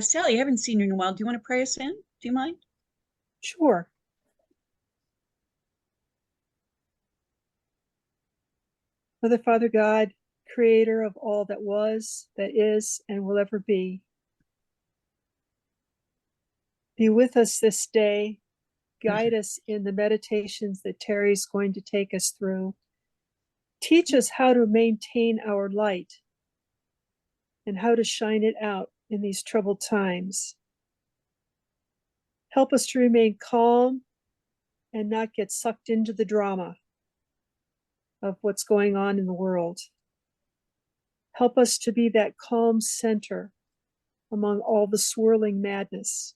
Sally, I haven't seen you in a while. Do you want to pray us in? Do you mind? Sure. Mother, Father God, creator of all that was, that is, and will ever be with us this day. Guide us in the meditations that Terrie's going to take us through. Teach us how to maintain our light and how to shine it out in these troubled times. Help us to remain calm and not get sucked into the drama of what's going on in the world. Help us to be that calm center among all the swirling madness.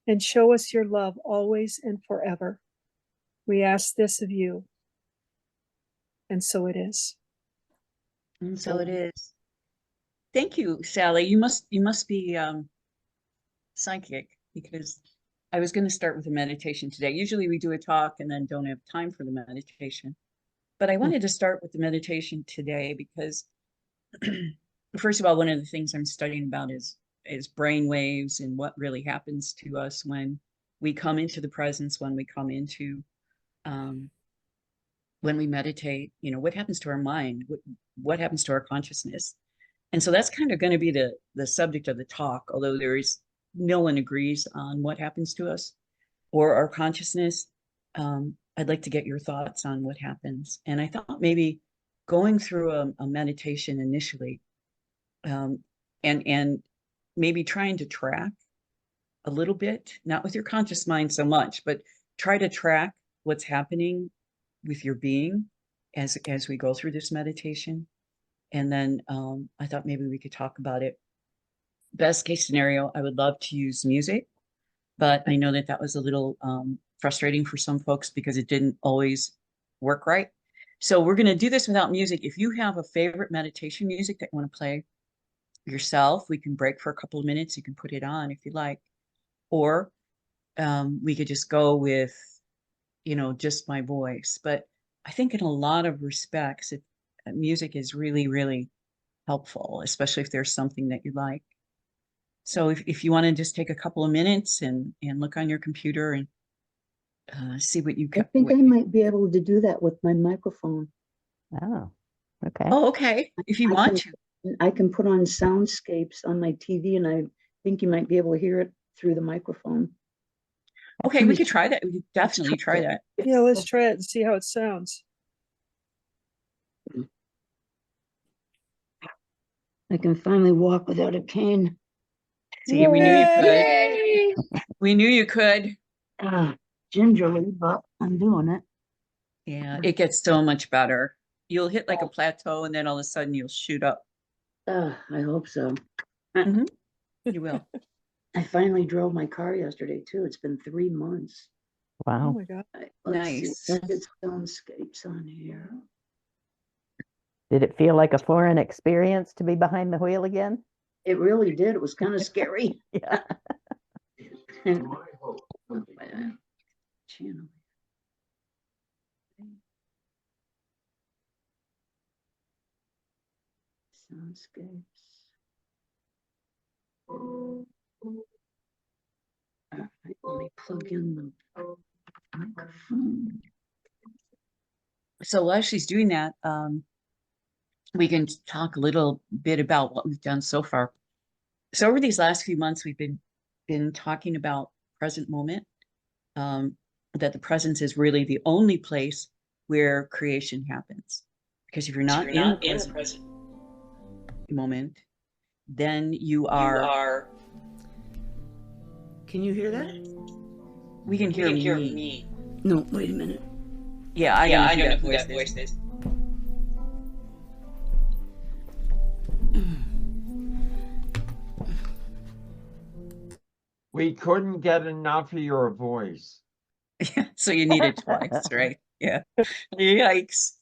And show us your love always and forever. We ask this of you. And so it is. And so it is. Thank you, Sally. You must be psychic, because I was going to start with a meditation today. Usually we do a talk and then don't have time for the meditation. But I wanted to start with the meditation today because, first of all, one of the things I'm studying about is brain waves and what really happens to us when we come into the presence, when we come into, when we meditate, you know, what happens to our mind, what happens to our consciousness. And so that's kind of going to be the subject of the talk, although no one agrees on what happens to us or our consciousness. I'd like to get your thoughts on what happens. And I thought maybe going through a meditation initially, and maybe trying to track a little bit, not with your conscious mind so much, but try to track what's happening with your being as we go through this meditation. And then I thought maybe we could talk about it. Best case scenario, I would love to use music, but I know that was a little frustrating for some folks because it didn't always work right. So we're going to do this without music. If you have a favorite meditation music that you want to play yourself, we can break for a couple of minutes. You can put it on if you like, or we could just go with, you know, just my voice. But I think in a lot of respects, music is really, really helpful, especially if there's something that you like. So if you want to just take a couple of minutes and look on your computer and see what you I think I might be able to do that with my microphone. Oh, okay. Oh, okay. If you want to. I can put on soundscapes on my TV, and I think you might be able to hear it through the microphone. Okay, we could try that. We could definitely try that. Yeah, let's try it and see how it sounds. I can finally walk without a cane. See, we knew you could. We knew you could. Gingerly, but I'm doing it. Yeah, it gets so much better. You'll hit like a plateau, and then all of a sudden you'll shoot up. I hope so. You will. I finally drove my car yesterday too. It's been 3 months. Wow. Oh my God. Nice. Let's get soundscapes on here. Did it feel like a foreign experience to be behind the wheel again? It really did. It was kind of scary. Yeah. Channel. Soundscapes. All right, let me plug in the microphone. So while she's doing that, we can talk a little bit about what we've done so far. So over these last few months, we've been talking about present moment, that the presence is really the only place where creation happens. Because if you're not in the present moment, then you are. Can you hear that? We can hear me. No, wait a minute. Yeah, I don't know who that voice is. We couldn't get enough of your voice. So you need it twice, right? Yeah. Yikes.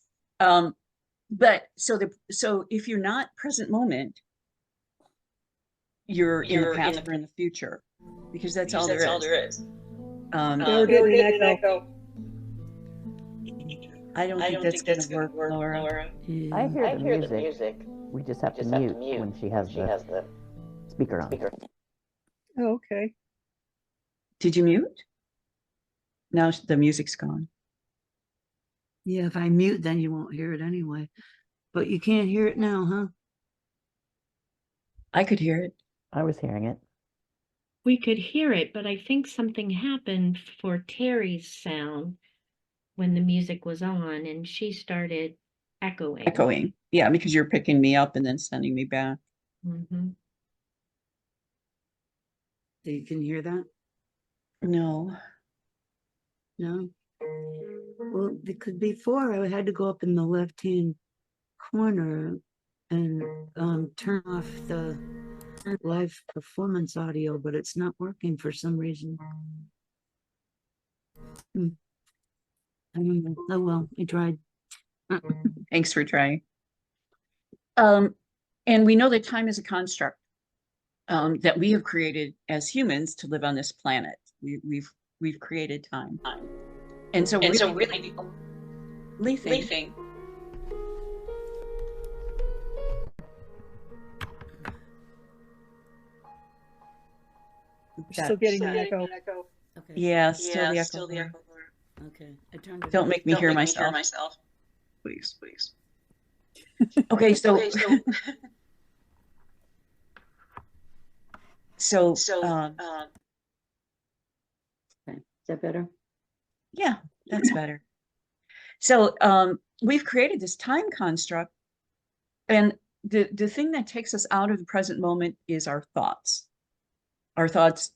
But so if you're not present moment, you're in the past or in the future, because that's all there is. We're getting an echo. I don't think that's gonna work, Laura. I hear the music. We just have to mute when she has the speaker on. Oh, okay. Did you mute? Now the music's gone. Yeah, if I mute, then you won't hear it anyway. But you can't hear it now, huh? I could hear it. I was hearing it. We could hear it, but I think something happened for Terrie's sound when the music was on and she started echoing. Echoing. Yeah, because you're picking me up and then sending me back. Mm-hmm. So you can hear that? No. No? Well, because before I had to go up in the left-hand corner and turn off the live performance audio, but it's not working for some reason. I don't know. Oh well, I tried. Thanks for trying. And we know that time is a construct that we have created as humans to live on this planet. We've created time, and so really, thing. Still getting an echo. Okay. Yeah, still the echo. Okay. I turned it Don't off. make me hear myself. Please. Okay, so Okay. Is that better? yeah, that's better. So we've created this time construct, and the thing that takes us out of the present moment is our thoughts. Our thoughts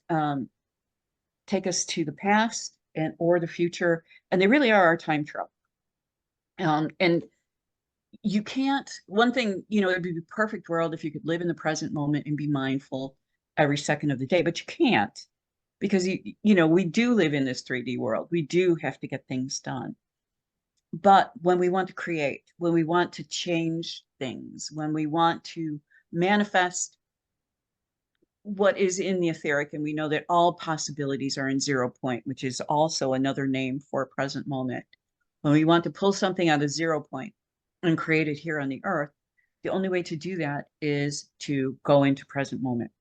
take us to the past and or the future, and they really are our time travel. And you can't, one thing, it'd be the perfect world if you could live in the present moment and be mindful every second of the day, but you can't, because we do live in this 3D world. We do have to get things done. But when we want to create, when we want to change things, when we want to manifest what is in the etheric, and we know that all possibilities are in 0 point, which is also another name for present moment. When we want to pull something out of 0 point and create it here on the earth, the only way to do that is to go into present moment.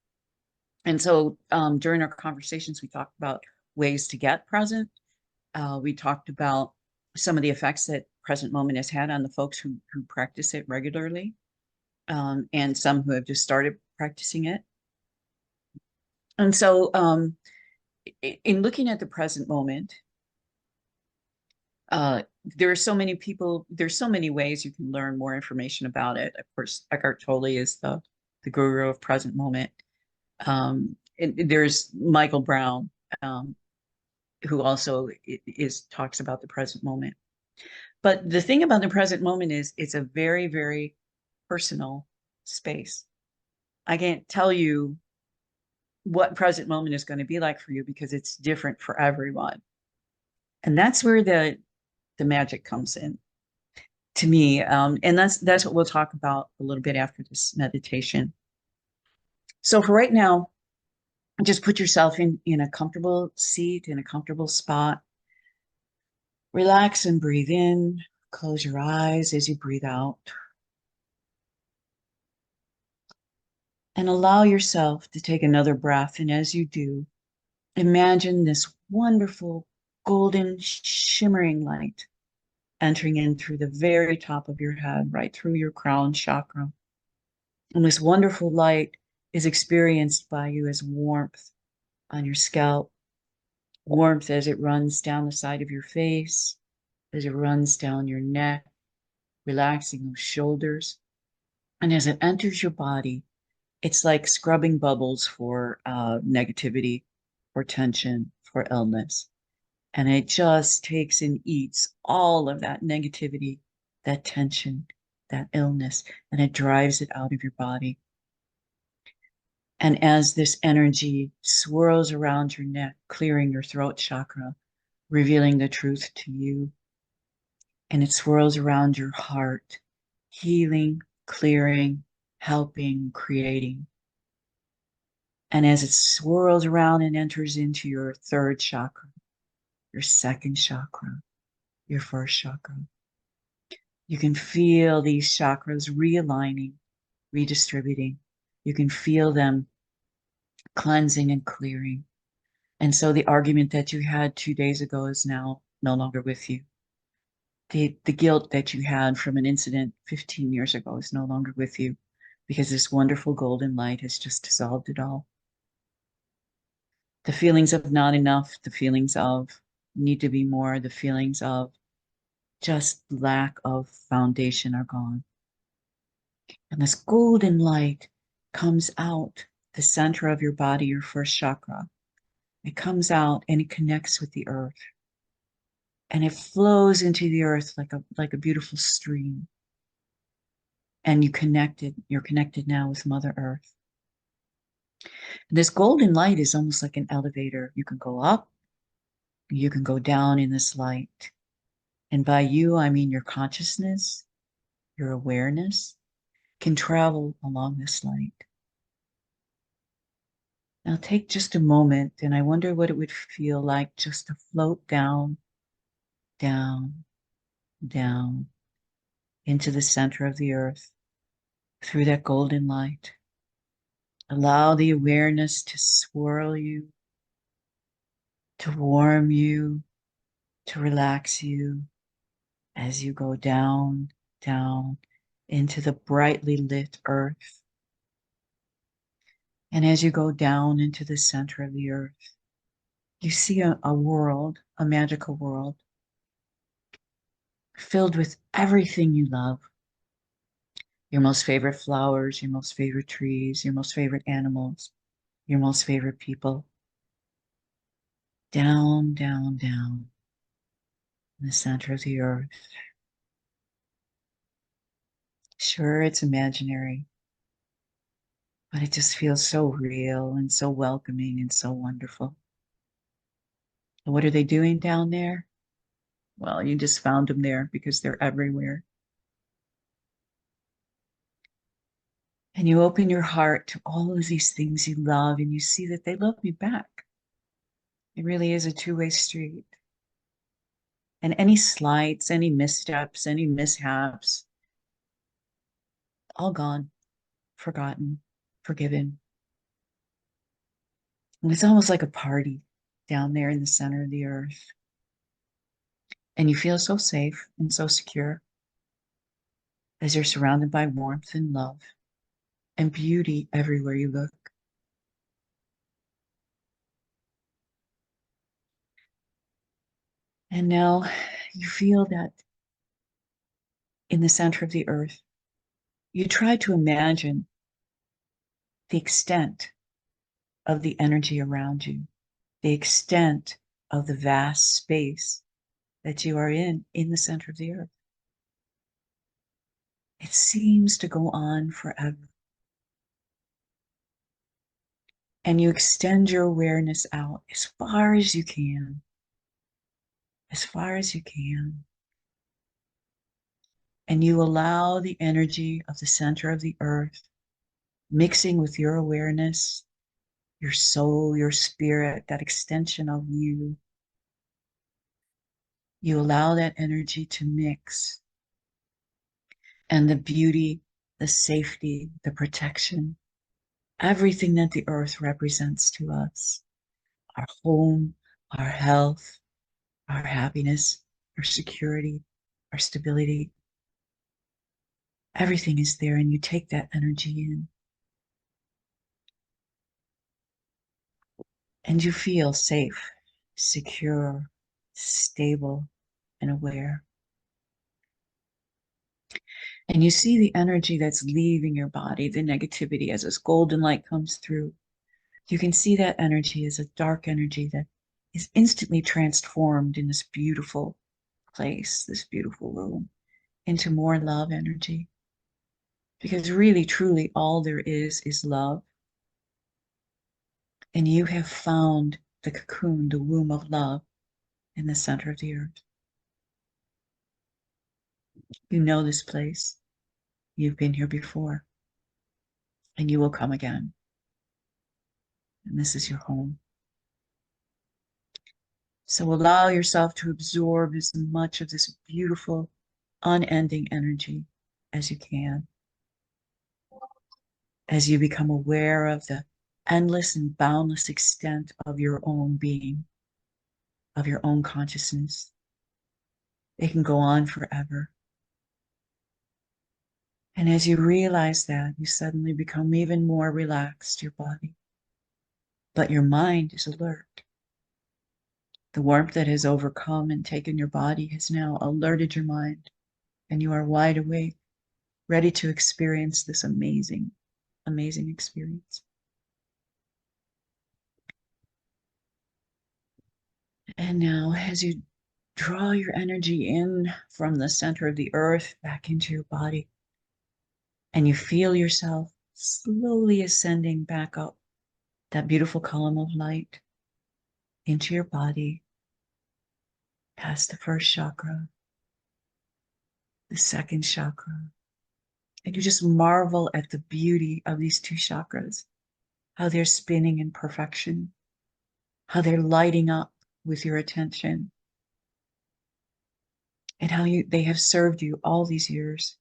And so during our conversations, we talked about ways to get present. We talked about some of the effects that present moment has had on the folks who practice it regularly, and some who have just started practicing it. And so in looking at the present moment, there are so many people, there's so many ways you can learn more information about it. Of course, Eckhart Tolle is the guru of present moment. There's Michael Brown, who also talks about the present moment. But the thing about the present moment is it's a very, very personal space. I can't tell you what present moment is going to be like for you because it's different for everyone. And that's where the magic comes in to me. And that's what we'll talk about a little bit after this meditation. So for right now, just put yourself in a comfortable seat, in a comfortable spot. Relax and breathe in. Close your eyes as you breathe out. And allow yourself to take another breath. And as you do, imagine this wonderful golden shimmering light entering in through the very top of your head, right through your crown chakra. And this wonderful light is experienced by you as warmth on your scalp, warmth as it runs down the side of your face, as it runs down your neck, relaxing those shoulders. And as it enters your body, it's like scrubbing bubbles for negativity, for tension, for illness. And it just takes and eats all of that negativity, that tension, that illness, and it drives it out of your body. And as this energy swirls around your neck, clearing your throat chakra, revealing the truth to you, and it swirls around your heart, healing, clearing, helping, creating. And as it swirls around and enters into your third chakra, your second chakra, your first chakra, you can feel these chakras realigning redistributing. You can feel them cleansing and clearing. And so the argument that you had 2 days ago is now no longer with you. The guilt that you had from an incident 15 years ago is no longer with you, because this wonderful golden light has just dissolved it all. The feelings of not enough, the feelings of need to be more, the feelings of just lack of foundation are gone. And this golden light comes out the center of your body, your first chakra. It comes out and it connects with the earth. And it flows into the earth like a beautiful stream. And you're connected now with Mother Earth. And this golden light is almost like an elevator. You can go up, you can go down in this light. And by you, I mean your consciousness, your awareness can travel along this light. Now take just a moment, and I wonder what it would feel like just to float down, down, down into the center of the earth through that golden light. Allow the awareness to swirl you, to warm you, to relax you as you go down, down into the brightly lit earth. And as you go down into the center of the earth, you see a world, a magical world, filled with everything you love. Your most favorite flowers, your most favorite trees, your most favorite animals, your most favorite people. Down, down, down in the center of the earth. Sure, it's imaginary, but it just feels so real and so welcoming and so wonderful. And what are they doing down there? Well, you just found them there because they're everywhere. And you open your heart to all of these things you love, and you see that they love me back. It really is a two-way street. And any slights, any missteps, any mishaps, all gone, forgotten, forgiven. And it's almost like a party down there in the center of the earth. And you feel so safe and so secure as you're surrounded by warmth and love and beauty everywhere you look. And now you feel that in the center of the earth, you try to imagine the extent of the energy around you, the extent of the vast space that you are in the center of the earth. It seems to go on forever. And you extend your awareness out as far as you can, as far as you can. And you allow the energy of the center of the earth mixing with your awareness, your soul, your spirit, that extension of you. You allow that energy to mix. And the beauty, the safety, the protection, everything that the earth represents to us, our home, our health, our happiness, our security, our stability, everything is there, and you take that energy in. And you feel safe, secure, stable, and aware. And you see the energy that's leaving your body, the negativity, as this golden light comes through. You can see that energy as a dark energy that is instantly transformed in this beautiful place, this beautiful room, into more love energy. Because really, truly, all there is love. And you have found the cocoon, the womb of love in the center of the earth. You know this place. You've been here before. And you will come again. And this is your home. So allow yourself to absorb as much of this beautiful, unending energy as you can. as you become aware of the endless and boundless extent of your own being, of your own consciousness. It can go on forever. And as you realize that, you suddenly become even more relaxed, your body. But your mind is alert. The warmth that has overcome and taken your body has now alerted your mind, and you are wide awake, ready to experience this amazing, amazing experience. And now, as you draw your energy in from the center of the earth back into your body, and you feel yourself slowly ascending back up that beautiful column of light into your body, past the first chakra, the second chakra. And you just marvel at the beauty of these two chakras, how they're spinning in perfection, how they're lighting up with your attention, and how they have served you all these years.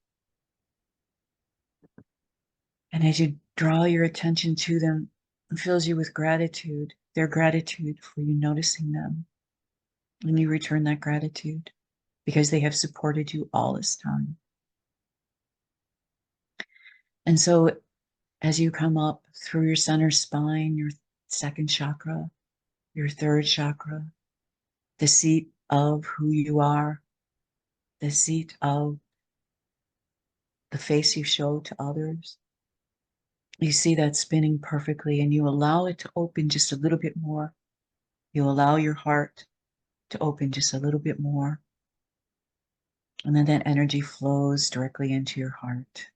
And as you draw your attention to them, it fills you with gratitude, their gratitude for you noticing them. And you return that gratitude because they have supported you all this time. And so as you come up through your center spine, your second chakra, your third chakra, the seat of who you are, the seat of the face you show to others, you see that spinning perfectly, and you allow it to open just a little bit more. You allow your heart to open just a little bit more. And then that energy flows directly into your heart.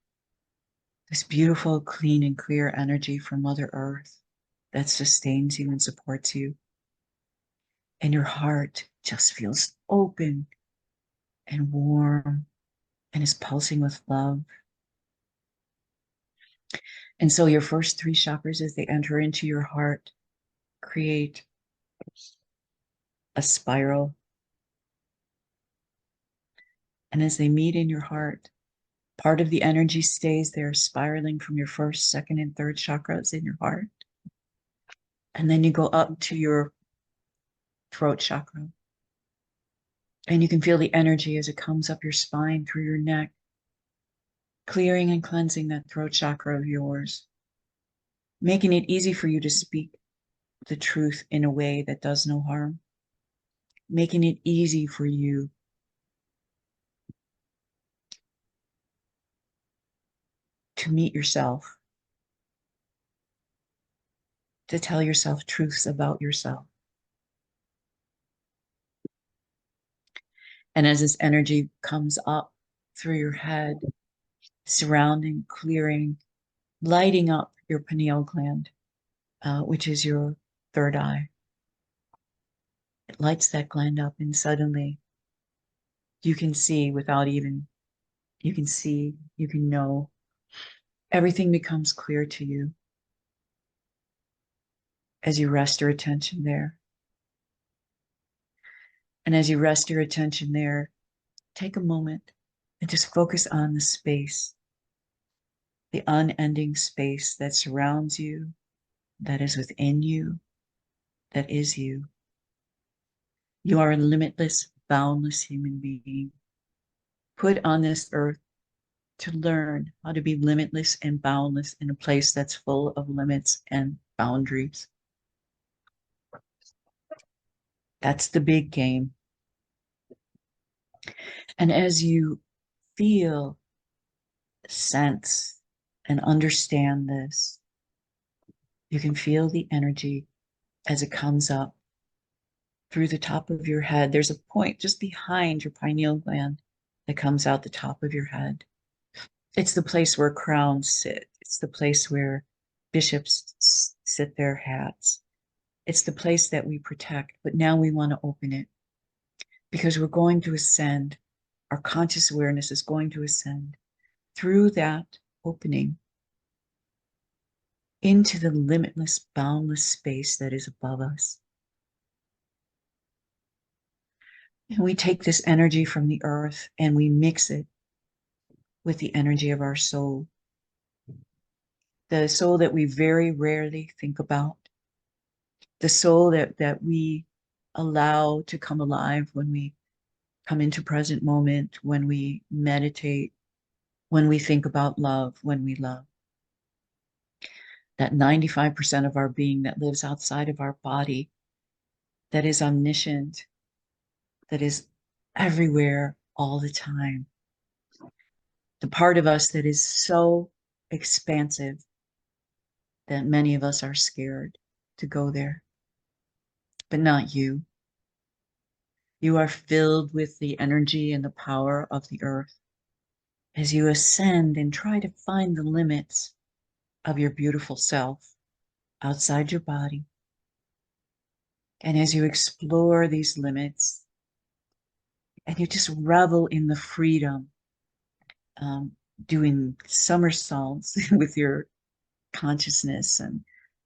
This beautiful, clean, and clear energy from Mother Earth that sustains you and supports you. And your heart just feels open and warm and is pulsing with love. And so your first three chakras, as they enter into your heart, create a spiral. And as they meet in your heart, part of the energy stays there, spiraling from your first, second, and third chakras in your heart. And then you go up to your throat chakra. And you can feel the energy as it comes up your spine, through your neck, clearing and cleansing that throat chakra of yours, making it easy for you to speak the truth in a way that does no harm, making it easy for you to meet yourself, to tell yourself truths about yourself. And as this energy comes up through your head, surrounding, clearing, lighting up your pineal gland, which is your third eye, it lights that gland up, and suddenly you can see without even, you can see, you can know, everything becomes clear to you as you rest your attention there. And as you rest your attention there, take a moment and just focus on the space, the unending space that surrounds you, that is within you, that is you. You are a limitless, boundless human being, put on this earth to learn how to be limitless and boundless in a place that's full of limits and boundaries. That's the big game. And as you feel, sense, and understand this, you can feel the energy as it comes up through the top of your head. There's a point just behind your pineal gland that comes out the top of your head. It's the place where crowns sit. It's the place where bishops sit their hats. It's the place that we protect, but now we want to open it because we're going to ascend. Our conscious awareness is going to ascend through that opening into the limitless, boundless space that is above us. And we take this energy from the earth and we mix it with the energy of our soul. the soul that we very rarely think about, the soul that we allow to come alive when we come into present moment, when we meditate, when we think about love, when we love. That 95% of our being that lives outside of our body, that is omniscient, that is everywhere all the time. The part of us that is so expansive that many of us are scared to go there. But not you. You are filled with the energy and the power of the earth. As you ascend and try to find the limits of your beautiful self outside your body, and as you explore these limits, and you just revel in the freedom, doing somersaults with your consciousness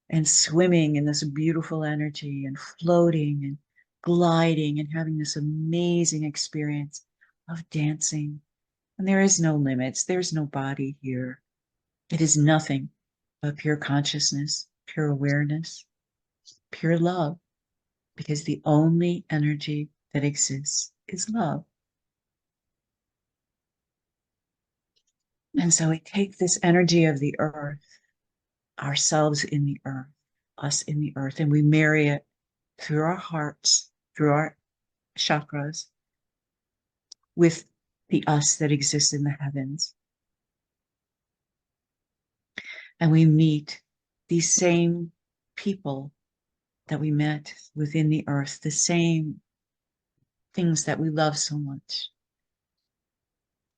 and swimming in this beautiful energy and floating and gliding and having this amazing experience of dancing. And there is no limits. There's no body here. It is nothing but pure consciousness, pure awareness, pure love, because the only energy that exists is love. And so we take this energy of the earth, ourselves in the earth, us in the earth, and we marry it through our hearts, through our chakras, with the us that exists in the heavens. And we meet these same people that we met within the earth, the same things that we love so much.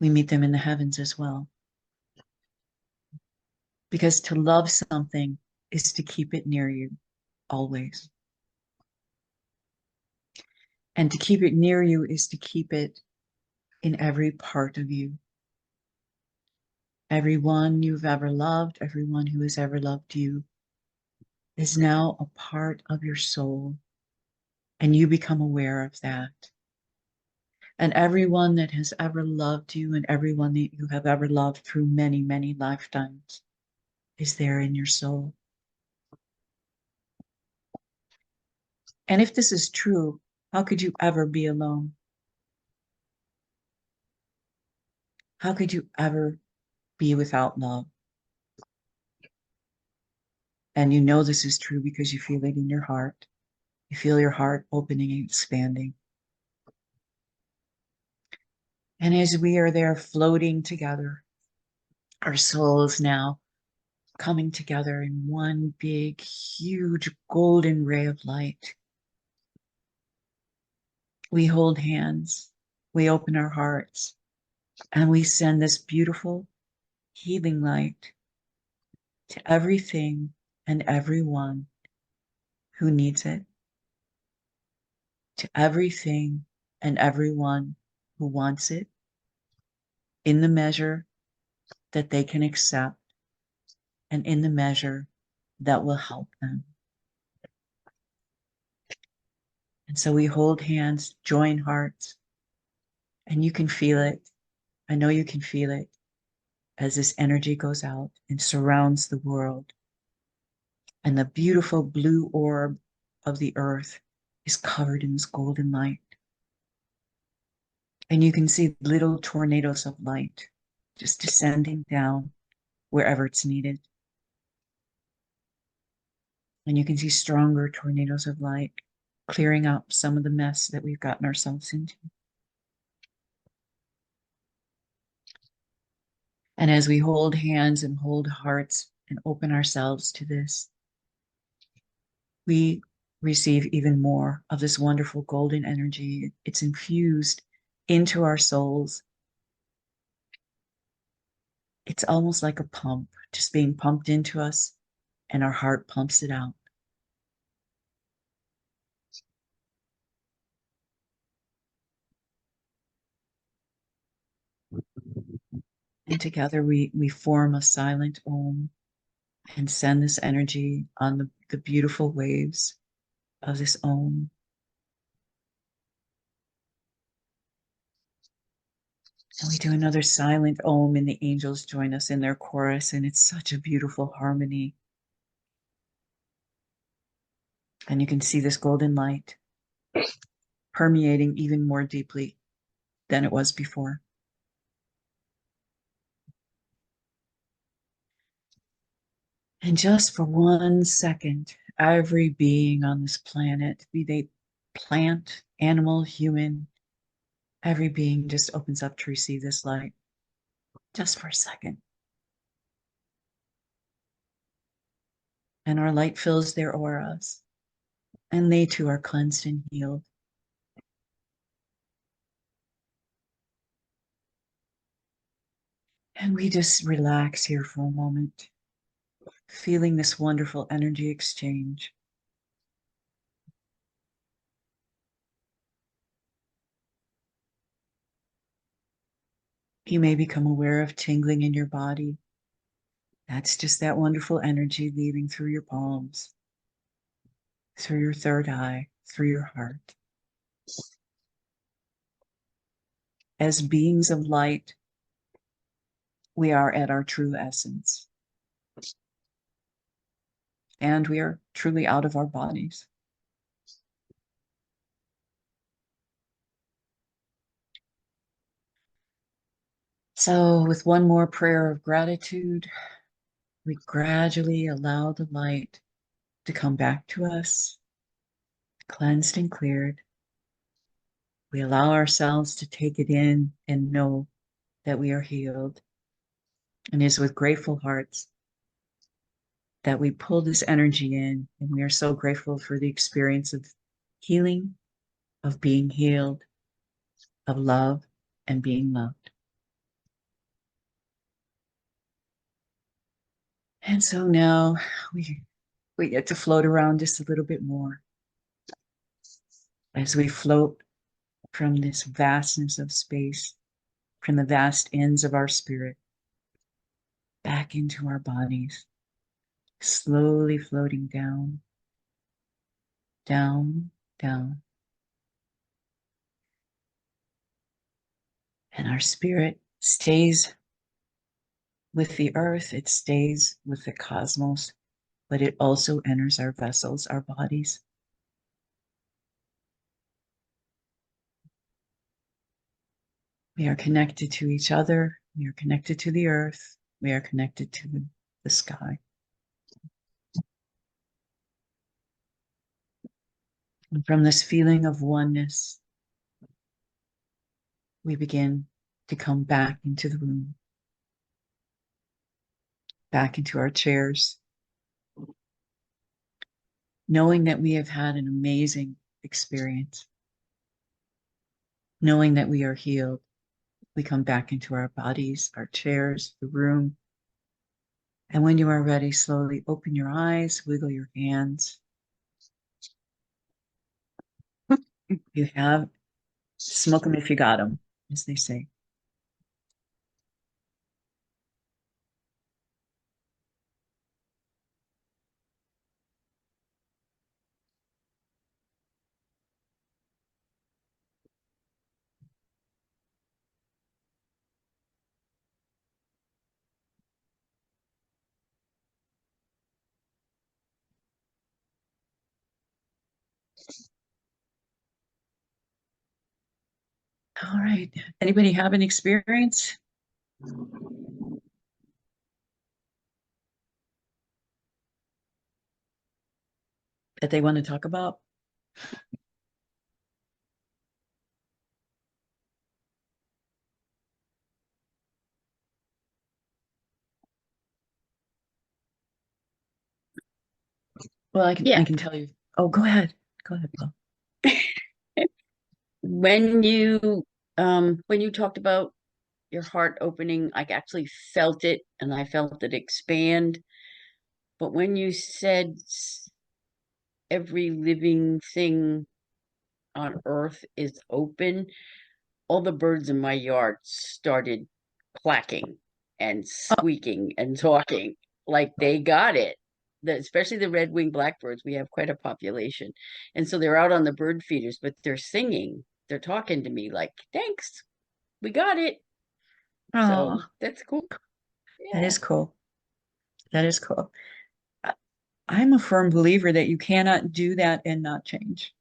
We meet them in the heavens as well. Because to love something is to keep it near you always. And to keep it near you is to keep it in every part of you. Everyone you've ever loved, everyone who has ever loved you, is now a part of your soul, and you become aware of that. And everyone that has ever loved you and everyone that you have ever loved through many, many lifetimes is there in your soul. And if this is true, how could you ever be alone? How could you ever be without love? And you know this is true because you feel it in your heart. You feel your heart opening and expanding. And as we are there floating together, our souls now coming together in one big, huge golden ray of light. We hold hands, we open our hearts, and we send this beautiful healing light to everything and everyone who needs it, to everything and everyone who wants it, in the measure that they can accept and in the measure that will help them. And so we hold hands, join hearts, and you can feel it. I know you can feel it as this energy goes out and surrounds the world. And the beautiful blue orb of the earth is covered in this golden light. And you can see little tornadoes of light just descending down wherever it's needed. And you can see stronger tornadoes of light clearing up some of the mess that we've gotten ourselves into. And as we hold hands and hold hearts and open ourselves to this, we receive even more of this wonderful golden energy. It's infused into our souls. It's almost like a pump, just being pumped into us, and our heart pumps it out. And together we form a silent Om and send this energy on the beautiful waves of this Om. And we do another silent Om, and the angels join us in their chorus, and it's such a beautiful harmony. And you can see this golden light permeating even more deeply than it was before. And just for 1 second, every being on this planet, be they plant, animal, human, every being just opens up to receive this light. Just for a second. And our light fills their auras, and they too are cleansed and healed. And we just relax here for a moment, feeling this wonderful energy exchange. You may become aware of tingling in your body. That's just that wonderful energy leaving through your palms, through your third eye, through your heart. As beings of light, we are at our true essence. And we are truly out of our bodies. So, with one more prayer of gratitude, we gradually allow the light to come back to us, cleansed and cleared. We allow ourselves to take it in and know that we are healed. And it is with grateful hearts that we pull this energy in, and we are so grateful for the experience of healing, of being healed, of love, and being loved. And so now we get to float around just a little bit more as we float from this vastness of space, from the vast ends of our spirit, back into our bodies, slowly floating down, down, down. And our spirit stays with the earth, it stays with the cosmos, but it also enters our vessels, our bodies. We are connected to each other. We are connected to the earth. We are connected to the sky. And from this feeling of oneness, we begin to come back into the room, back into our chairs, knowing that we have had an amazing experience, knowing that we are healed. We come back into our bodies, our chairs, the room. And when you are ready, slowly open your eyes, wiggle your hands. You have, smoke them if you got them, as they say. All right. Anybody have an experience that they want to talk about? Well, I Yeah. can tell you. Oh, go ahead. Go ahead, Paul. When you talked about your heart opening, I actually felt it and I felt it expand. But when you said every living thing on earth is open, all the birds in my yard started clacking and squeaking and talking like they got it. Especially the red-winged blackbirds, we have quite a population. And so they're out on the bird feeders, but they're singing. They're talking to me like, thanks, we got it. So Oh, that's cool. that Yeah. is cool. That is cool. I- I'm a firm believer that you cannot do that and not change.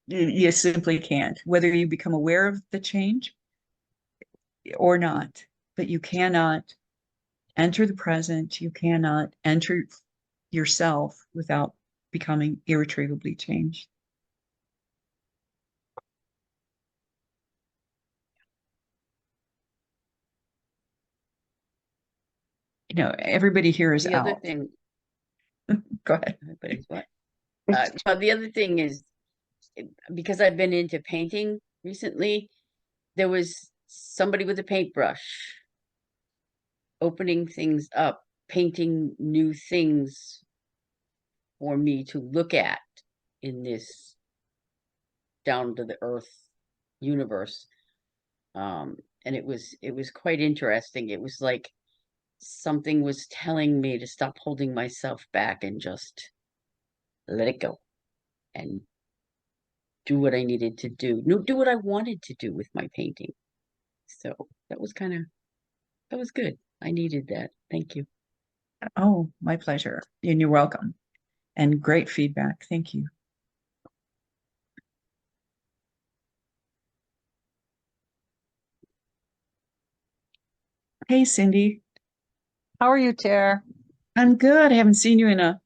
You simply can't, whether you become aware of the change or not, but you cannot enter the present. You cannot enter yourself without becoming irretrievably changed. Everybody here is The other out. thing, Go ahead. everybody's what? Well, the other thing is, because I've been into painting recently, there was somebody with a paintbrush opening things up, painting new things for me to look at in this down to the earth universe. And it was quite interesting. It was like something was telling me to stop holding myself back and just let it go and do what I needed to do. No, do what I wanted to do with my painting. So that was good. I needed that. Thank you. Oh, my pleasure. And you're welcome. And great feedback. Thank you. Hey, Cindy. How are you, Tara? I'm good. I haven't seen you in a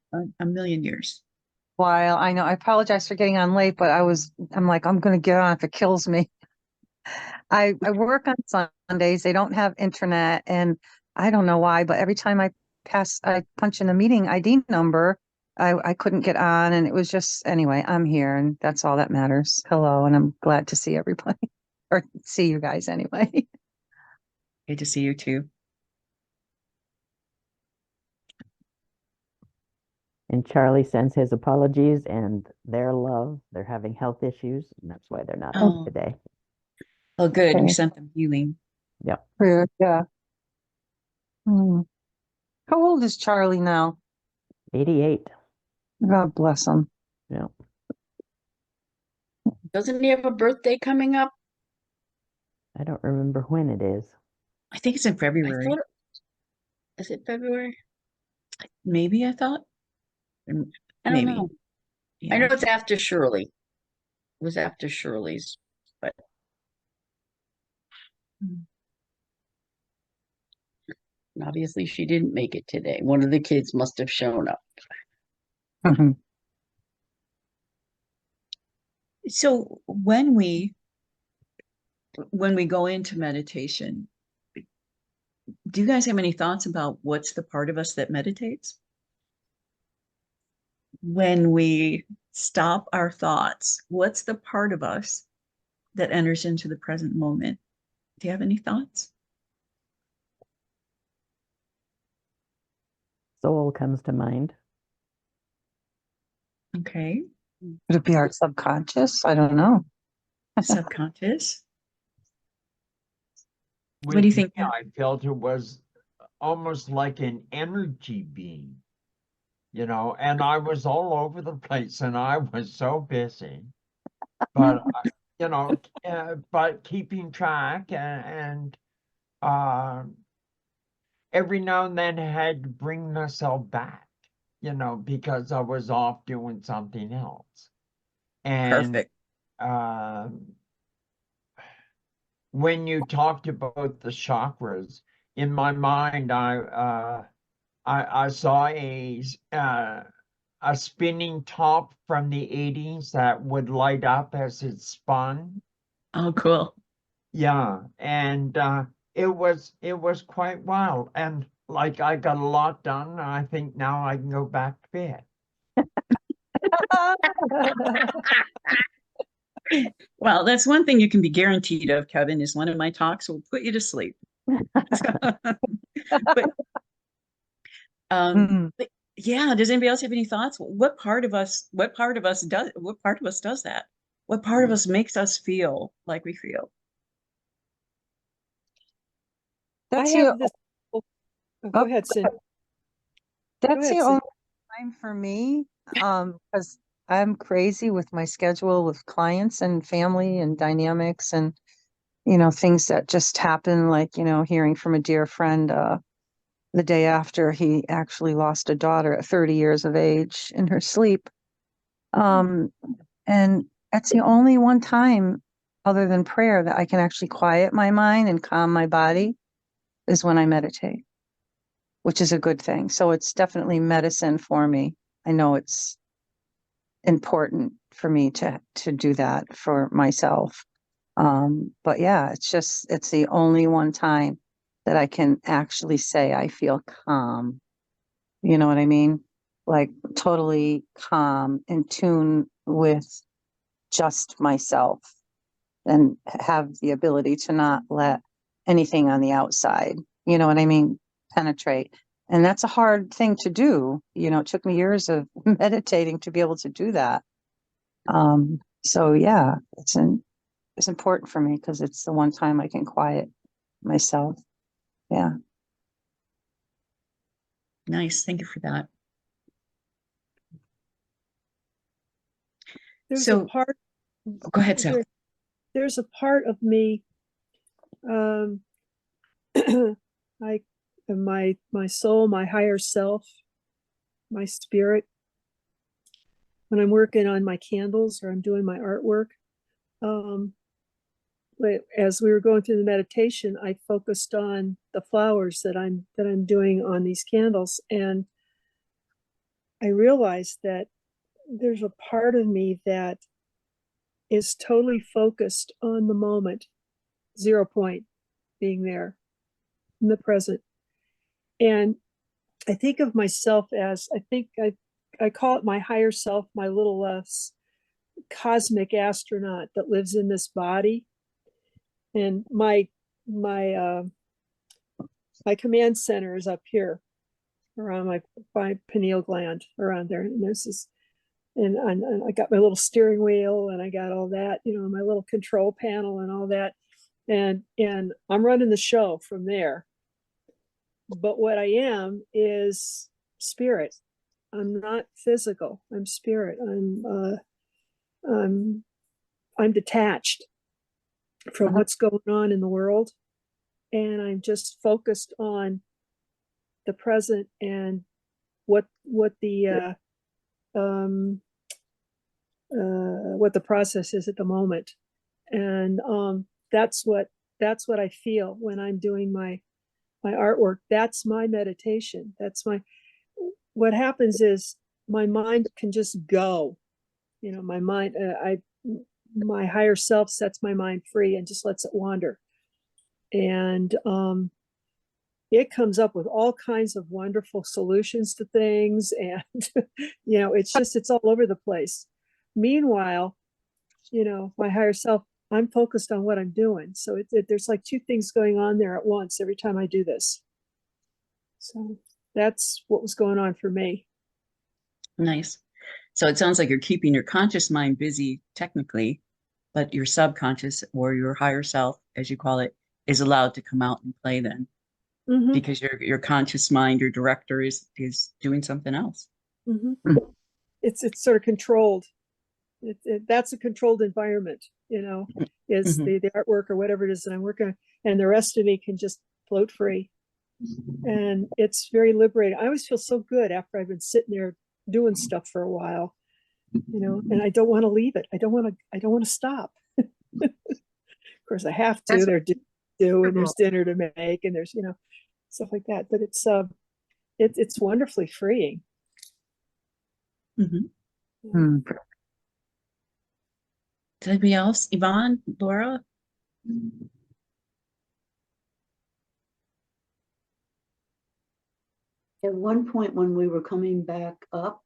million years. While I know I apologize for getting on late, but I'm like, I'm gonna get on if it kills me. I work on Sundays. They don't have internet, and I don't know why, but every time I punch in a meeting ID number, I couldn't get on, and it was just anyway, I'm here, and that's all that matters. Hello, and I'm glad to see everybody or see you guys anyway. Good to see you too. And Charlie sends his apologies and their love. They're having health issues, and that's why they're not on Oh, today. oh, good. You Okay. sent them healing. Yep. Weird, yeah. Hmm. How old is Charlie now? 88. God bless him. Yep. Doesn't he have a birthday coming up? I don't remember when it is. I think it's in I February. thought, is it February? Maybe I thought. I don't Maybe. know. I Yeah. know it's after Shirley. It was after Shirley's, but obviously she didn't make it today. One of the kids must have shown up. Mhm. So when we go into meditation, do you guys have any thoughts about what's the part of us that meditates? When we stop our thoughts, what's the part of us that enters into the present moment? Do you have any thoughts? Soul comes to mind. Okay. Could it be our subconscious? I don't know. Subconscious. With What do you me, think, Pat? I felt it was almost like an energy beam, and I was all over the place and I was so busy. But, but keeping track and every now and then I had to bring myself back, because I was off doing something else. And Perfect. when you talked about the chakras, in my mind, I saw a spinning top from the 80s that would light up as it spun. Oh, cool. Yeah, and it was quite wild. And like I got a lot done. And I think now I can go back to bed. Well, that's one thing you can be guaranteed of, Kevin, is one of my talks will put you to sleep. But Mhm. but yeah, does anybody else have any thoughts? What part of us does that? What part of us makes us feel like we feel? I That's have this. Oh, go oh, ahead, Cindy. that's ahead, the Cindy. only time for me, because I'm crazy with my schedule with clients and family and dynamics, and things that just happen, like, hearing from a dear friend, the day after he actually lost a daughter at 30 years of age in her sleep. And that's the only one time other than prayer that I can actually quiet my mind and calm my body is when I meditate, which is a good thing. So it's definitely medicine for me. I know it's important for me to do that for myself. But yeah, it's the only one time that I can actually say I feel calm. You know what I mean? Like totally calm, in tune with just myself, and have the ability to not let anything on the outside, you know what I mean, penetrate. And that's a hard thing to do. It took me years of meditating to be able to do that. So yeah, it's important for me because it's the one time I can quiet myself. Yeah. Nice. Thank you for that. There's So- a part. Go ahead, Sal. There's a part of me, I, my soul, my higher self, my spirit. When I'm working on my candles or I'm doing my artwork, as we were going through the meditation, I focused on the flowers that I'm doing on these candles, and I realized that there's a part of me that is totally focused on the moment, 0 point, being there in the present. And I think of myself as, I call it my higher self, my little cosmic astronaut that lives in this body. And my command center is up here around my pineal gland, around there. And there's this, and I got my little steering wheel, and I got all that, my little control panel and all that. And I'm running the show from there. But what I am is spirit. I'm not physical. I'm spirit. I'm detached from what's going on in the world, and I'm just focused on the present and what the process is at the moment. And that's what I feel when I'm doing my artwork. That's my meditation. What happens is my mind can just go. My mind, my higher self sets my mind free and just lets it wander. And it comes up with all kinds of wonderful solutions to things. And, it's all over the place. Meanwhile, my higher self, I'm focused on what I'm doing. So there's like two things going on there at once every time I do this. So that's what was going on for me. Nice. So it sounds like you're keeping your conscious mind busy technically, but your subconscious, or your higher self, as you call it, is allowed to come out and play then, Mm-hmm. because your conscious mind, your director, is doing something else. Mm-hmm. It's sort of controlled. That's a controlled environment, is Mm-hmm. the artwork or whatever it is that I'm working on, and the rest of me can just float free. And it's very liberating. I always feel so good after I've been sitting there doing stuff for a while, and I don't want to leave it. I don't want to stop. Of course I have to. There's and there's dinner to make, and there's, stuff like that. But it's wonderfully freeing. Mm-hmm. Anybody else? Yvonne, Laura? At one point when we were coming back up,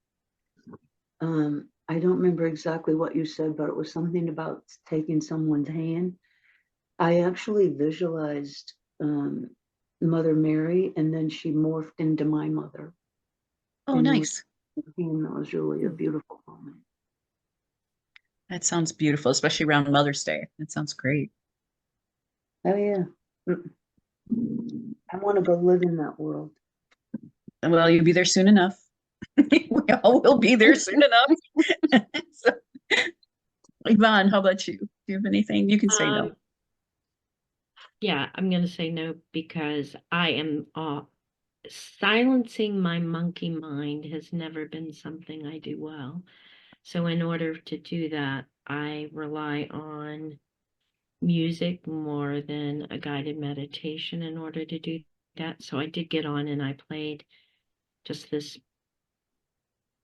I don't remember exactly what you said, but it was something about taking someone's hand. I actually visualized Mother Mary, and then she morphed into my mother. Oh, and nice. That was really a beautiful moment. That sounds beautiful, especially around Mother's Day. That sounds great. Oh yeah. I want to go live in that world. Well, you'll be there soon enough. We all will be there soon enough. So, Yvonne, how about you? Do you have anything? You can say no. Yeah, I'm gonna say no because I am silencing my monkey mind has never been something I do well. So in order to do that, I rely on music more than a guided meditation in order to do that. So I did get on and I played just this,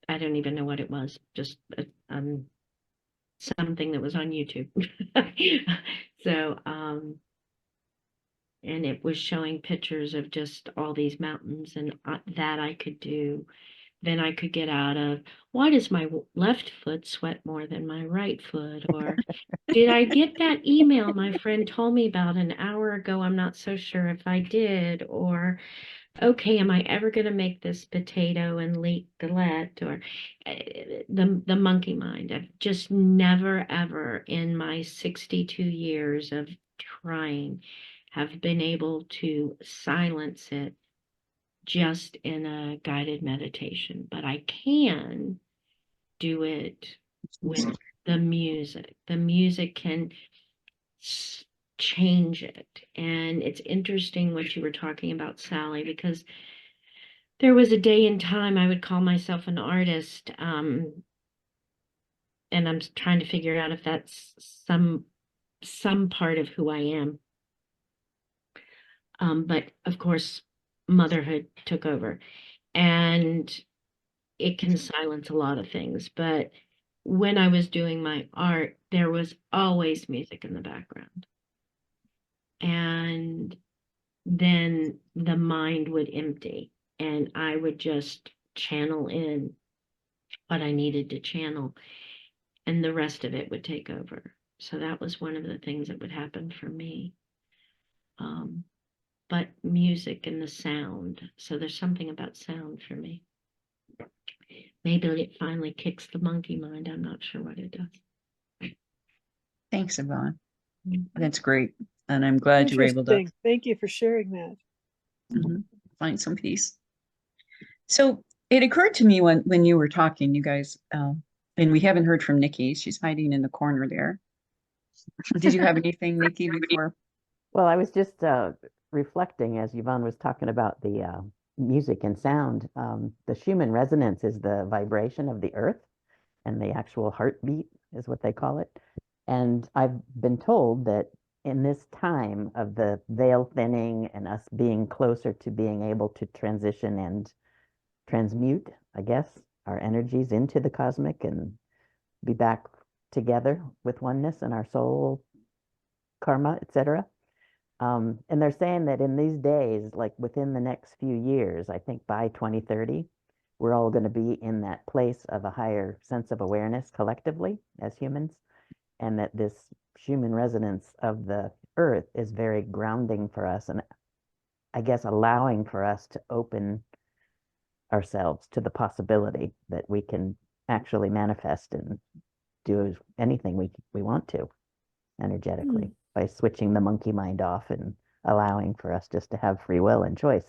I don't even know what it was, just something that was on YouTube. So, and it was showing pictures of just all these mountains and that I could do. Then I could get out of, why does my left foot sweat more than my right foot? Or did I get that email my friend told me about an hour ago? I'm not so sure if I did. Or, okay, am I ever going to make this potato and leek galette? Or the monkey mind. I've just never, ever in my 62 years of trying have been able to silence it just in a guided meditation, but I can do it with the music. The music can change it. And it's interesting what you were talking about, Sally, because there was a day in time I would call myself an artist. And I'm trying to figure out if that's some part of who I am. But of course, motherhood took over. And it can silence a lot of things. But when I was doing my art, there was always music in the background. And then the mind would empty and I would just channel in what I needed to channel and the rest of it would take over. So that was one of the things that would happen for me. But music and the sound. So there's something about sound for me. Maybe it finally kicks the monkey mind. I'm not sure what it does. Thanks, Yvonne. Mm-hmm. That's great. And I'm glad you were able to Interesting. Thank you for sharing that. find some peace. So it occurred to me when you were talking, you guys, and we haven't heard from Nikki. She's hiding in the corner there. Did you have anything, Nikki, before? Well, I was just reflecting as Yvonne was talking about the music and sound. The Schumann resonance is the vibration of the earth, and the actual heartbeat is what they call it. And I've been told that in this time of the veil thinning and us being closer to being able to transition and transmute, I guess, our energies into the cosmic and be back together with oneness and our soul, karma, etc. And they're saying that in these days, like within the next few years, I think by 2030, we're all going to be in that place of a higher sense of awareness collectively as humans, and that this Schumann resonance of the earth is very grounding for us, and I guess allowing for us to open ourselves to the possibility that we can actually manifest and do anything we want to energetically by switching the monkey mind off and allowing for us just to have free will and choice.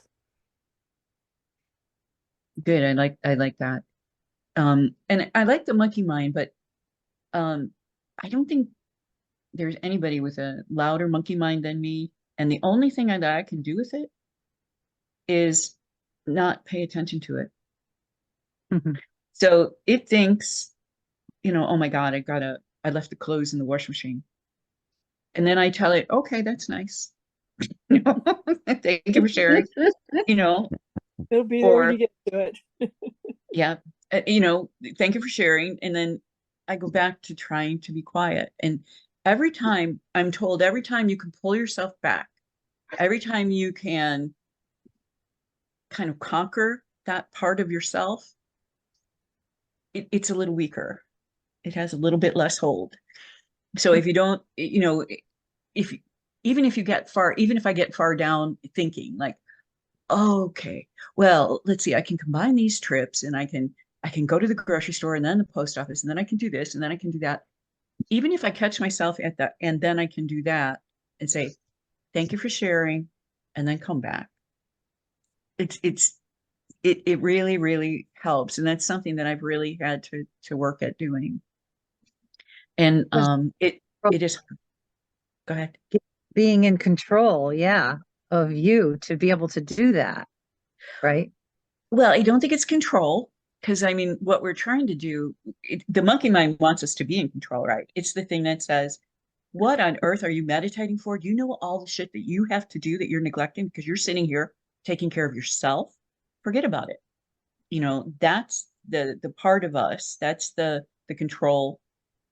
Good. I like that. And I like the monkey mind, but I don't think there's anybody with a louder monkey mind than me. And the only thing that I can do with it is not pay attention to it. So it thinks, oh my God, I left the clothes in the washing machine. And then I tell it, okay, that's nice. Thank you for sharing, It'll be there when or you get to it. yeah, thank you for sharing. And then I go back to trying to be quiet. And every time I'm told, every time you can pull yourself back, every time you can kind of conquer that part of yourself, it's a little weaker. It has a little bit less hold. So if you don't, if even if you get far, even if I get far down thinking like, oh, okay, well, let's see, I can combine these trips and I can go to the grocery store and then the post office and then I can do this and then I can do that. Even if I catch myself at that and then I can do that and say, thank you for sharing, and then come back. It really, really helps. And that's something that I've really had to work at doing. And it is, go ahead. being in control, yeah, of you to be able to do that, right? Well, I don't think it's control, because I mean, what we're trying to do, the monkey mind wants us to be in control, right? It's the thing that says, what on earth are you meditating for? Do you know all the shit that you have to do that you're neglecting because you're sitting here taking care of yourself? Forget about it. You know, that's the part of us, that's the control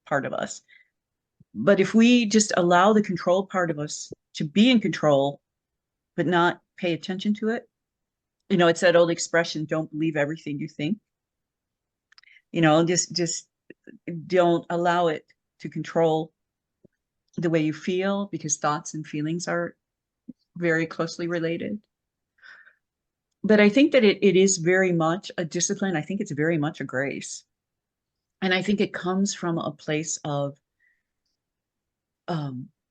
part of us. But if we just allow the control part of us to be in control, but not pay attention to it, you know, it's that old expression, don't believe everything you think. You know, just don't allow it to control the way you feel, because thoughts and feelings are very closely related. But I think that it is very much a discipline. I think it's very much a grace. And I think it comes from a place of,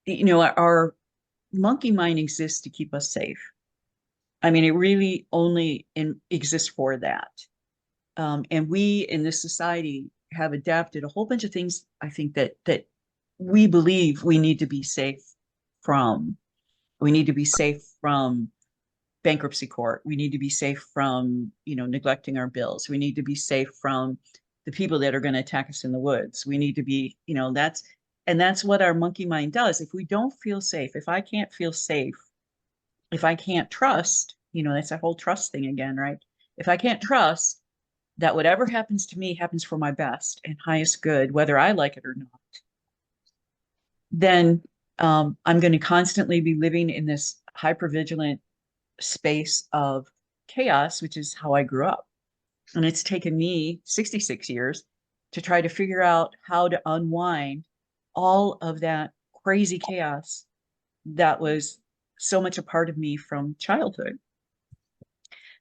you know, our monkey mind exists to keep us safe. I mean, it really only exists for that. And we in this society have adapted a whole bunch of things, I think, that we believe we need to be safe from. We need to be safe from bankruptcy court. We need to be safe from, you know, neglecting our bills. We need to be safe from the people that are going to attack us in the woods. We need to be, you know, that's what our monkey mind does. If we don't feel safe, if I can't feel safe, if I can't trust, you know, that's that whole trust thing again, right? If I can't trust that whatever happens to me happens for my best and highest good, whether I like it or not, then I'm going to constantly be living in this hypervigilant space of chaos, which is how I grew up. And it's taken me 66 years to try to figure out how to unwind all of that crazy chaos that was so much a part of me from childhood.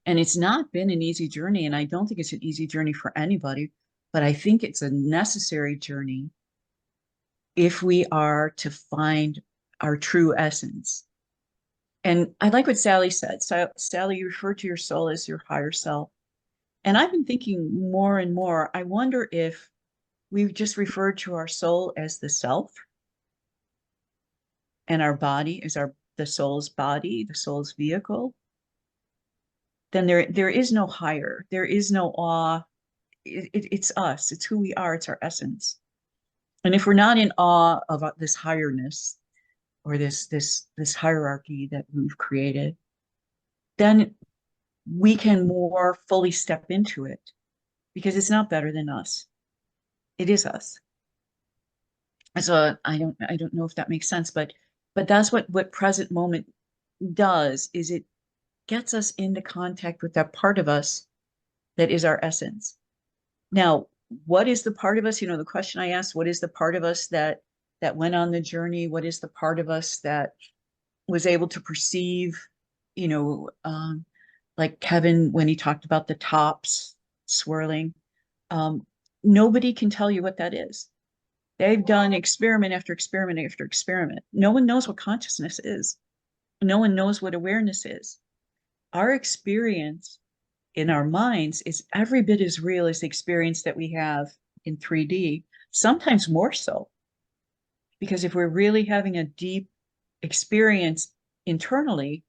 And it's not been an easy journey. And I don't think it's an easy journey for anybody, but I think it's a necessary journey if we are to find our true essence. And I like what Sally said. So, Sally, you referred to your soul as your higher self. And I've been thinking more and more, I wonder if we've just referred to our soul as the self, and our body is the soul's body, the soul's vehicle. Then there is no higher, there is no awe. It's us, it's who we are, it's our essence. And if we're not in awe of this highness or this hierarchy that we've created, then we can more fully step into it, because it's not better than us. It is us. So I don't know if that makes sense, but that's what present moment does, is it gets us into contact with that part of us that is our essence. Now, what is the part of us? You know, the question I asked, what is the part of us that went on the journey? What is the part of us that was able to perceive, you know, like Kevin, when he talked about the tops swirling, nobody can tell you what that is. They've done experiment after experiment after experiment. No one knows what consciousness is. No one knows what awareness is. Our experience in our minds is every bit as real as the experience that we have in 3D, sometimes more so. Because if we're really having a deep experience internally,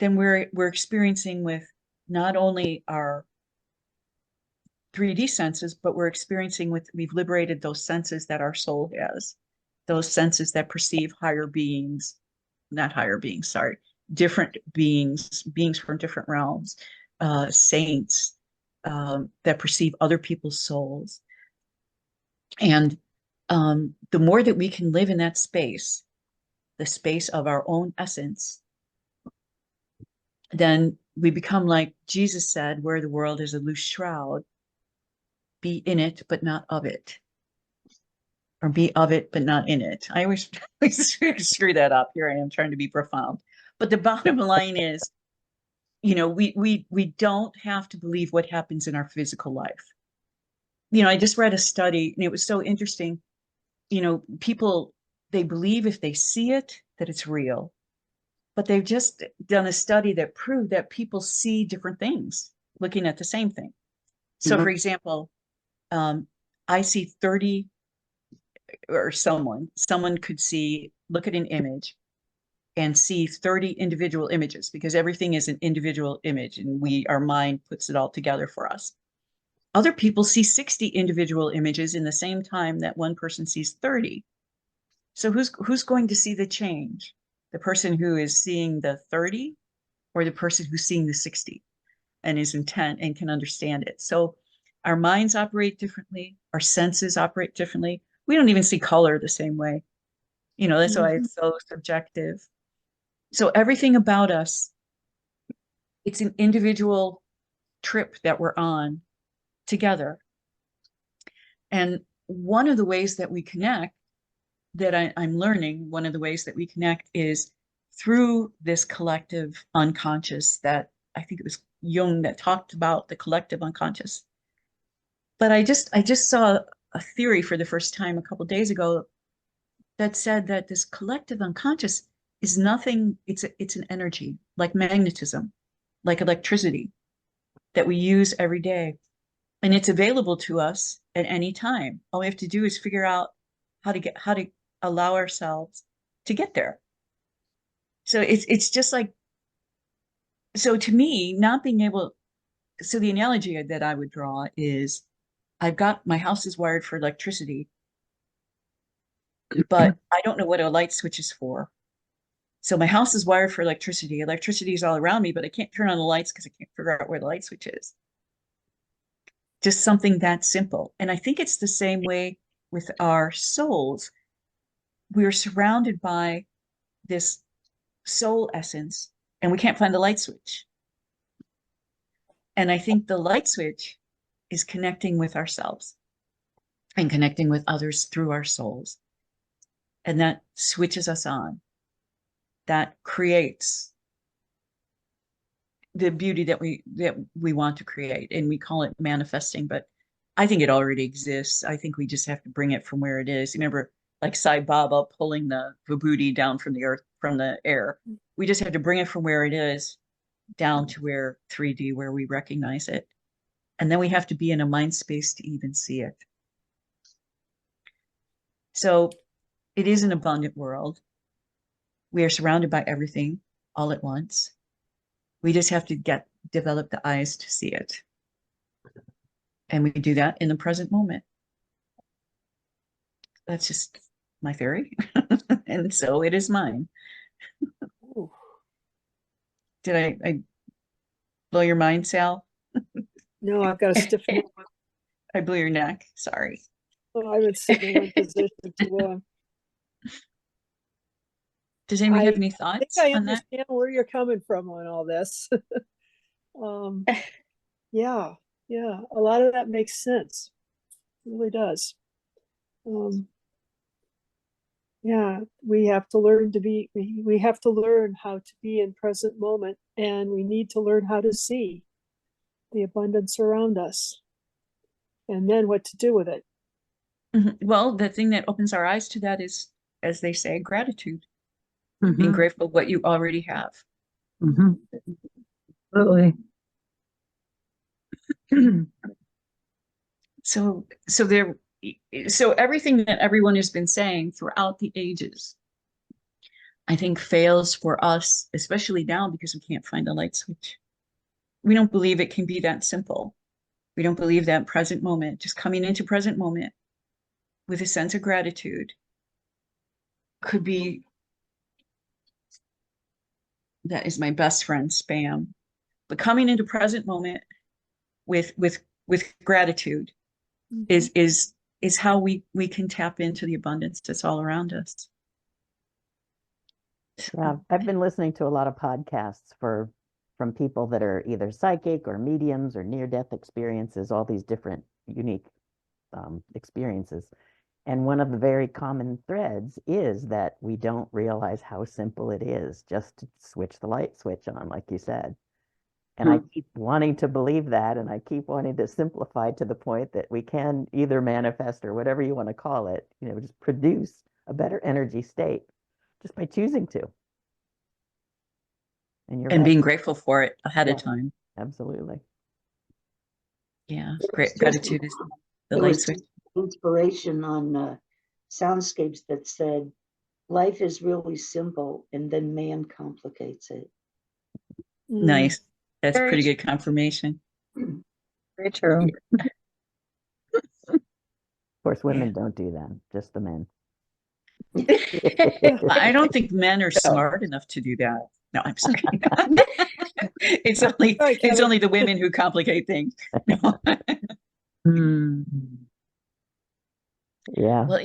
then we're experiencing with not only our 3D senses, but we're experiencing with, we've liberated those senses that our soul has, those senses that perceive higher beings, not higher beings, sorry, different beings from different realms, saints that perceive other people's souls. And the more that we can live in that space, the space of our own essence, then we become like Jesus said, where the world is a loose shroud, be in it, but not of it. Or be of it, but not in it. I always screw that up. Here I am trying to be profound. But the bottom line is, you know, we don't have to believe what happens in our physical life. You know, I just read a study and it was so interesting. You know, people, they believe if they see it, that it's real. But they've just done a study that proved that people see different things looking at the same thing. So, for example, I see 30, or someone could look at an image and see 30 individual images, because everything is an individual image and our mind puts it all together for us. Other people see 60 individual images in the same time that one person sees 30. So who's going to see the change? The person who is seeing the 30 or the person who's seeing the 60 and is intent and can understand it? So our minds operate differently, our senses operate differently. We don't even see color the same way. That's why it's so subjective. So everything about us, it's an individual trip that we're on together. And one of the ways that we connect, that I'm learning, one of the ways that we connect is through this collective unconscious, that I think it was Jung that talked about the collective unconscious. But I just saw a theory for the first time a couple of days ago that said that this collective unconscious is nothing, it's an energy, like magnetism, like electricity, that we use every day. And it's available to us at any time. All we have to do is figure out how to allow ourselves to get there. So it's just like, so to me, not being able, so the analogy that I would draw is my house is wired for electricity, but I don't know what a light switch is for. So my house is wired for electricity. Electricity is all around me, but I can't turn on the lights because I can't figure out where the light switch is. Just something that simple. And I think it's the same way with our souls. We're surrounded by this soul essence and we can't find the light switch. And I think the light switch is connecting with ourselves and connecting with others through our souls. And that switches us on. That creates the beauty that we want to create. And we call it manifesting, but I think it already exists. I think we just have to bring it from where it is. Remember, like Sai Baba pulling the vibhuti down from the earth, from the air. We just have to bring it from where it is down to where 3D, where we recognize it. And then we have to be in a mind space to even see it. So it is an abundant world. We are surrounded by everything all at once. We just have to develop the eyes to see it. And we do that in the present moment. That's just my theory. And so it is mine. Did I blow your mind, Sal? No, I've got a stiff neck. I blew your neck. Sorry. Oh, I've been sitting in one position too long. Does anybody have I any think thoughts I on that? understand where you're coming from on all this. Yeah, a lot of that makes sense. It really does. Yeah, we have to learn we have to learn how to be in present moment, and we need to learn how to see the abundance around us and then what to do with it. Well, the thing that opens our eyes to that is, as they say, gratitude. Mm-hmm. Being grateful for what you already have. Mm-hmm. Absolutely. So everything that everyone has been saying throughout the ages, I think fails for us, especially now, because we can't find a light switch. We don't believe it can be that simple. We don't believe that present moment, just coming into present moment with a sense of gratitude, could be, that is my best friend, spam. But coming into present moment with gratitude is how we can tap into the abundance that's all around us. Yeah, I've been listening to a lot of podcasts from people that are either psychic or mediums or near-death experiences, all these different unique experiences. And one of the very common threads is that we don't realize how simple it is just to switch the light switch on, like you said. And I keep wanting to believe that, and I keep wanting to simplify to the point that we can either manifest or whatever you want to call it, just produce a better energy state just by choosing to. And you're And right. being grateful for it ahead Yeah, of time. absolutely. Yeah, It's gratitude is the There light was switch. inspiration on soundscapes that said, life is really simple, and then man complicates it. Nice. That's Very pretty good confirmation. Very true. Of course, women don't do that, just the men. I don't think men are smart enough to do that. No, I'm sorry. It's only All right, it's Kevin. only the women who complicate things. Hmm. Yeah, Well,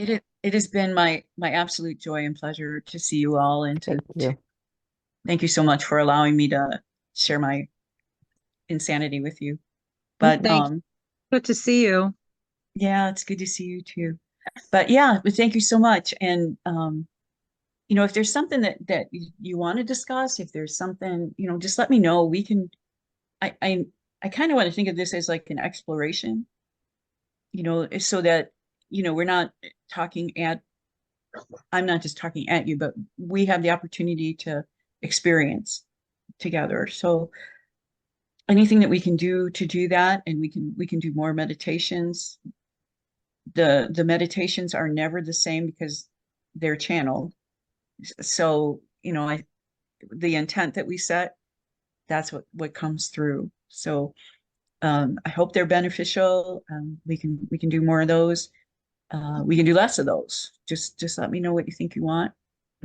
it has been my absolute joy and pleasure to see you all and thank you. thank you so much for allowing me to share my insanity with you. But Thank you. Good to see you. yeah, it's good to see you too. But yeah, but thank you so much. And you know, if there's something that you want to discuss, if there's something, you know, just let me know. We can I kind of want to think of this as like an exploration, you know, so that, you know, we're not talking at I'm not just talking at you, but we have the opportunity to experience together. So anything that we can do to do that, and we can do more meditations. The meditations are never the same because they're channeled. So, you know, the intent that we set, that's what comes through. So I hope they're beneficial. We can do more of those. We can do less of those. Just let me know what you think you want.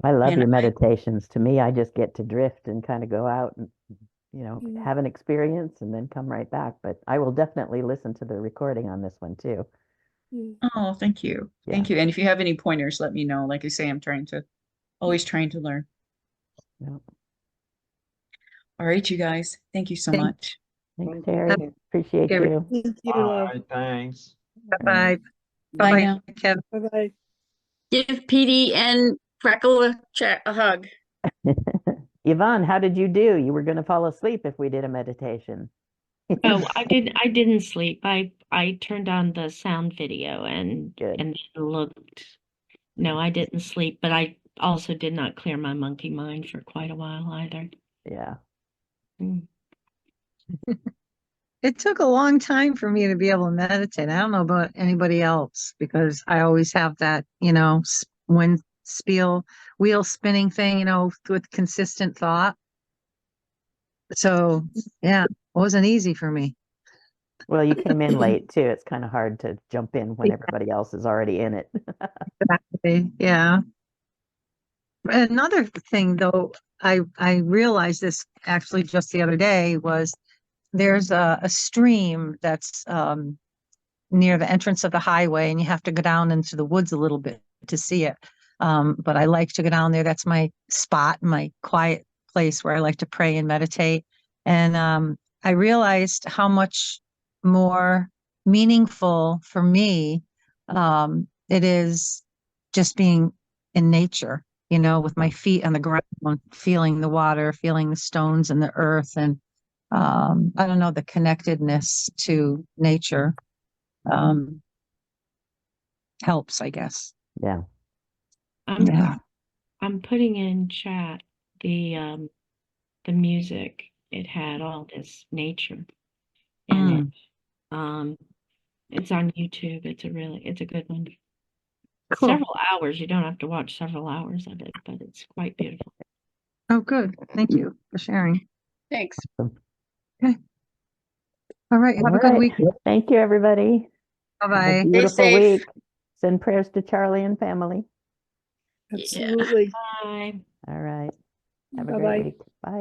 I love And your meditations. To me, I just get to drift and kind of go out and, have an experience and then come right back. But I will definitely listen to the recording on this one too. oh, thank you. Yeah. Thank you. And if you have any pointers, let me know. Like I say, I'm always trying to learn. Yeah. All right, you guys. Thank you so Thank- much. Thanks, Thank Terry. you. Appreciate Terry. you. Thank you, love. Bye, thanks. Bye-bye. Bye Bye-bye, now. Kevin. Bye-bye. Give Petey and Freckle a hug. Yvonne, how did you do? You were going to fall asleep if we did a meditation. Oh, I didn't sleep. I turned on the sound video and Good. looked. No, I didn't sleep, but I also did not clear my monkey mind for quite a while either. Yeah. Mm. It took a long time for me to be able to meditate. I don't know about anybody else because I always have that, wheel spinning thing, with consistent thought. So, yeah, it wasn't easy for me. Well, you came in late too. It's kind of hard to jump in when everybody else is already in it. Exactly. Yeah. Another thing, though, I realized this actually just the other day was there's a stream that's near the entrance of the highway, and you have to go down into the woods a little bit to see it. But I like to go down there. That's my spot, my quiet place where I like to pray and meditate. And I realized how much more meaningful for me it is just being in nature, with my feet on the ground, feeling the water, feeling the stones and the earth, and I don't know, the connectedness to nature helps, I guess. Yeah. Yeah. I'm putting in chat the music. It had all this nature in it. It's on YouTube. It's a good one. Cool. Several hours. You don't have to watch several hours of it, but it's quite beautiful. Oh, good. Thank you for sharing. Thanks. Okay. All right. Have All a good right. week. Thank you, everybody. Have a Bye-bye. beautiful safe. week. Send prayers to Charlie and family. Absolutely. Bye. All right. Have a great Bye-bye. week. Bye.